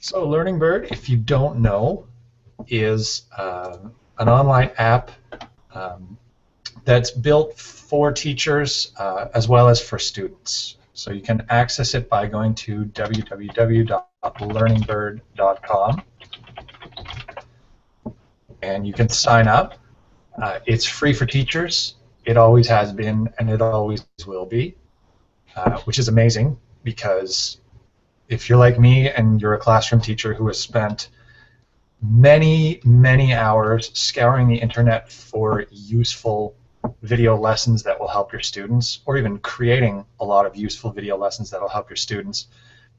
So Learning Bird, if you don't know, is an online app um, that's built for teachers as well as for students. So you can access it by going to www.learningbird.com, and you can sign up. It's free for teachers. It always has been, and it always will be, which is amazing because if you're like me and you're a classroom teacher who has spent many hours scouring the internet for useful video lessons that will help your students, or even creating a lot of useful video lessons that will help your students,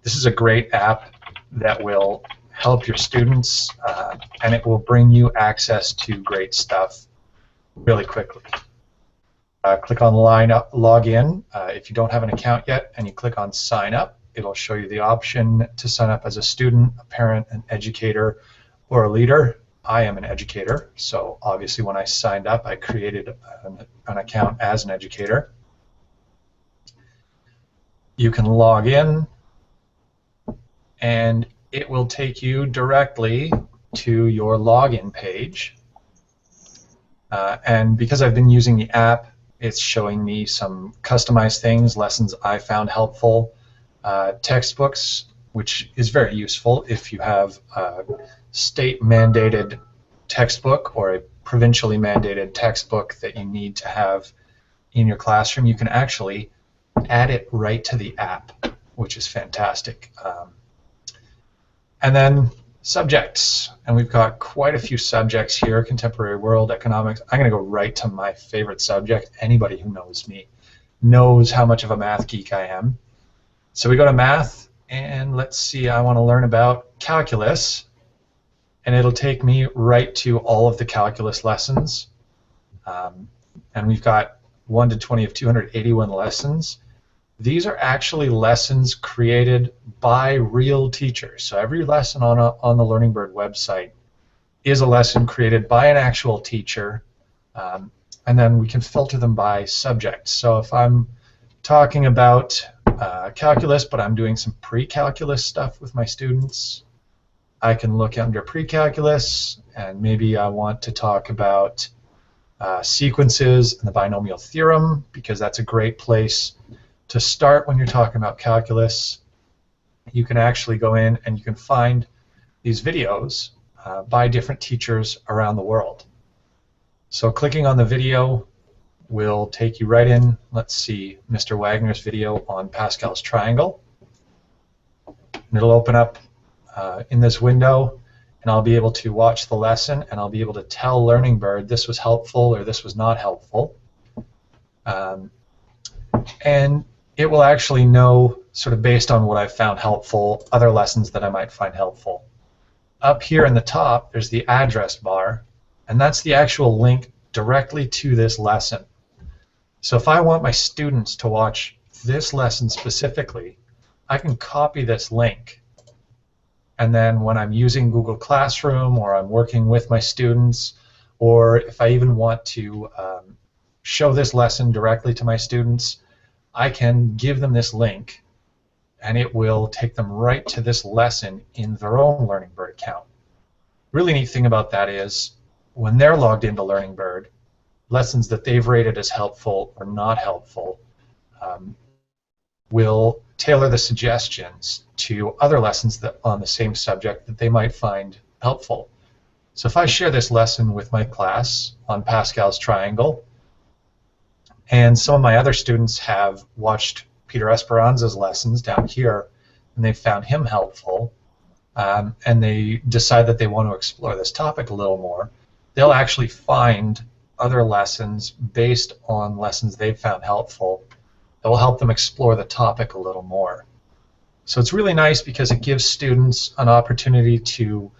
this is a great app that will help your students, and it will bring you access to great stuff really quickly. Click on log in if you don't have an account yet, and you click on sign up. It'll show you the option to sign up as a student, a parent, an educator, or a leader. I am an educator, so obviously when I signed up, I created an account as an educator. You can log in, and it will take you directly to your login page. And because I've been using the app, it's showing me some customized things, lessons I found helpful, textbooks, which is very useful if you have a state-mandated textbook or a provincially mandated textbook that you need to have in your classroom. You can actually add it right to the app, which is fantastic. And then subjects, and we've got quite a few subjects here: contemporary world, economics. I'm going to go right to my favorite subject. Anybody who knows me knows how much of a math geek I am. So we go to math, and let's see, I want to learn about calculus, and it'll take me right to all of the calculus lessons. And we've got 1 to 20 of 281 lessons. These are actually lessons created by real teachers. So every lesson on the Learning Bird website is a lesson created by an actual teacher, and then we can filter them by subject. So if I'm talking about calculus, but I'm doing some pre-calculus stuff with my students, I can look under pre-calculus, and maybe I want to talk about sequences and the binomial theorem, because that's a great place to start when you're talking about calculus. You can actually go in and you can find these videos by different teachers around the world. So clicking on the video will take you right in. Let's see, Mr. Wagner's video on Pascal's triangle. And it'll open up in this window, and I'll be able to watch the lesson, and I'll be able to tell Learning Bird this was helpful or this was not helpful. And it will actually know, sort of based on what I've found helpful, other lessons that I might find helpful. Up here in the top, there's the address bar, and that's the actual link directly to this lesson. So if I want my students to watch this lesson specifically, I can copy this link, and then when I'm using Google Classroom, or I'm working with my students, or if I even want to show this lesson directly to my students, I can give them this link, and it will take them right to this lesson in their own Learning Bird account. Really neat thing about that is when they're logged into Learning Bird, lessons that they've rated as helpful or not helpful will tailor the suggestions to other lessons that on the same subject that they might find helpful. So if I share this lesson with my class on Pascal's triangle, and some of my other students have watched Peter Esperanza's lessons down here, and they found him helpful, and they decide that they want to explore this topic a little more, they'll actually find other lessons based on lessons they've found helpful that will help them explore the topic a little more. So it's really nice because it gives students an opportunity to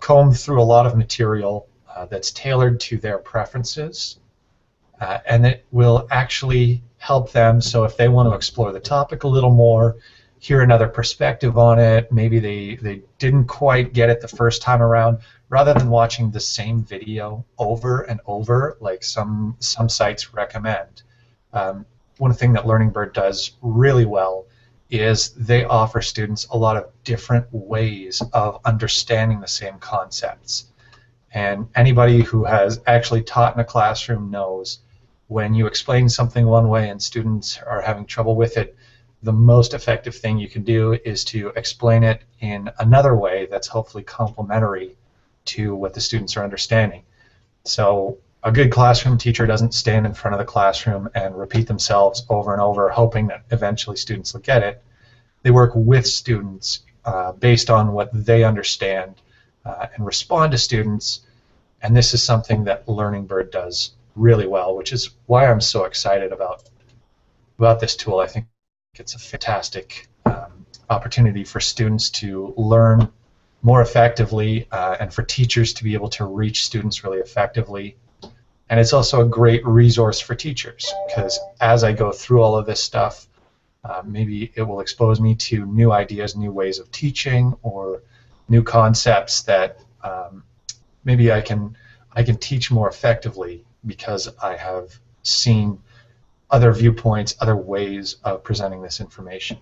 comb through a lot of material that's tailored to their preferences, and it will actually help them. So if they want to explore the topic a little more, hear another perspective on it, maybe they didn't quite get it the first time around, rather than watching the same video over and over like some sites recommend. One thing that Learning Bird does really well is they offer students a lot of different ways of understanding the same concepts. And anybody who has actually taught in a classroom knows when you explain something one way and students are having trouble with it, the most effective thing you can do is to explain it in another way that's hopefully complementary to what the students are understanding. So a good classroom teacher doesn't stand in front of the classroom and repeat themselves over and over, hoping that eventually students will get it. They work with students based on what they understand and respond to students, and this is something that Learning Bird does really well, which is why I'm so excited about this tool. I think it's a fantastic opportunity for students to learn more effectively and for teachers to be able to reach students really effectively. And it's also a great resource for teachers, because as I go through all of this stuff, maybe it will expose me to new ideas, new ways of teaching, or new concepts that maybe I can teach more effectively because I have seen other viewpoints, other ways of presenting this information.